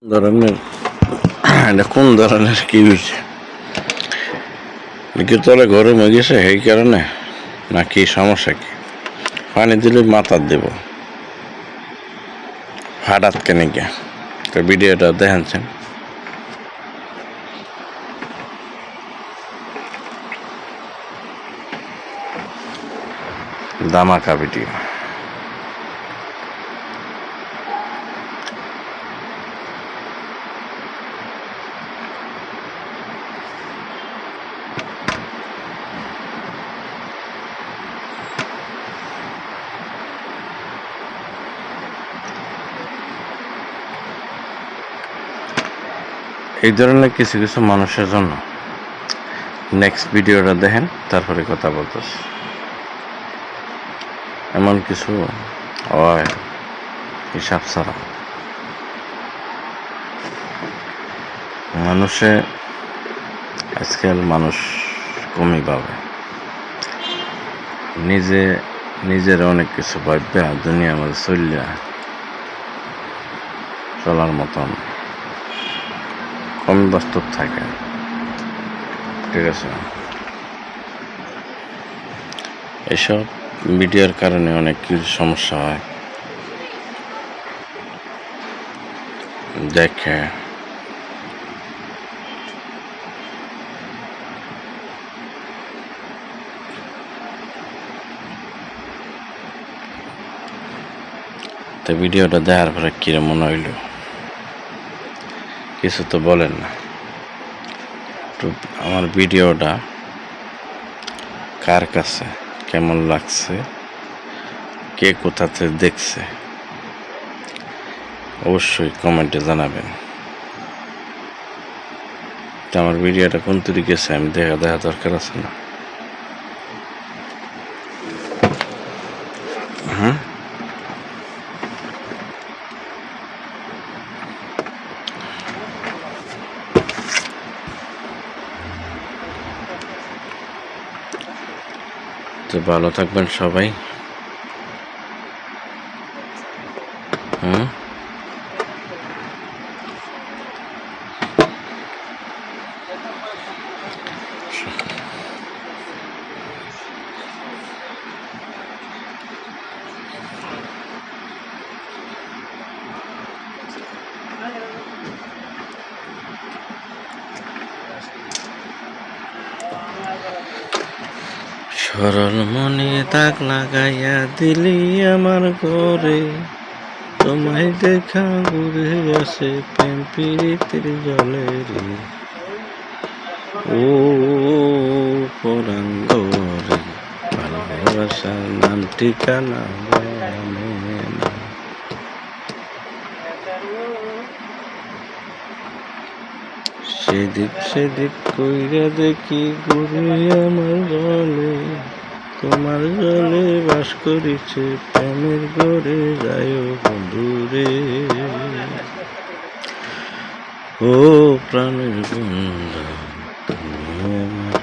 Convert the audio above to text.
ধরনের এটা কোন ধরনের কি হয়েছে নাকি তলে গরম হয়ে গেছে এই কারণে নাকি সমস্যা কি পানি দিলে মাথার দেব হঠাৎ কেন গিয়া তো ভিডিওটা দেখাচ্ছেন ধামাকা ভিডিও এই ধরনের কিছু কিছু মানুষের জন্য নেক্সট ভিডিওটা দেখেন তারপরে কথা বলতেছি এমন কিছু হয় হিসাব ছাড়া আজকাল মানুষ কমই পাবে নিজের অনেক কিছু ভাববে দুনিয়ার মধ্যে চলার মতন কমই বাস্তব থাকে ঠিক আছে এসব মিডিয়ার কারণে অনেক কিছু সমস্যা হয় দেখে তো ভিডিওটা দেখার পরে কিরম মনে হইল কিছু তো বলেন না তো আমার ভিডিওটা কার কাছে কেমন লাগছে কে কোথাতে দেখছে অবশ্যই কমেন্টে জানাবেন তো আমার ভিডিওটা কোন তৈরি গেছে আমি দেখা দরকার আছে না তো ভালো থাকবেন সবাই সরল মনে দাগ লাগাইয়া দিলি আমার ঘরে তোমায় দেখা ঘুরে আসে প্রেম প্রীতির জলে রে ও পরাঙ্গরে ভালোবাসা নাম ঠিকানা সেদিক কইরা দেখি ঘুরে আমার জলে তোমার জলে বাস করিছে প্রেমের ঘরে যায় বন্ধুরে ও প্রাণের বন্ধু তুমি আমার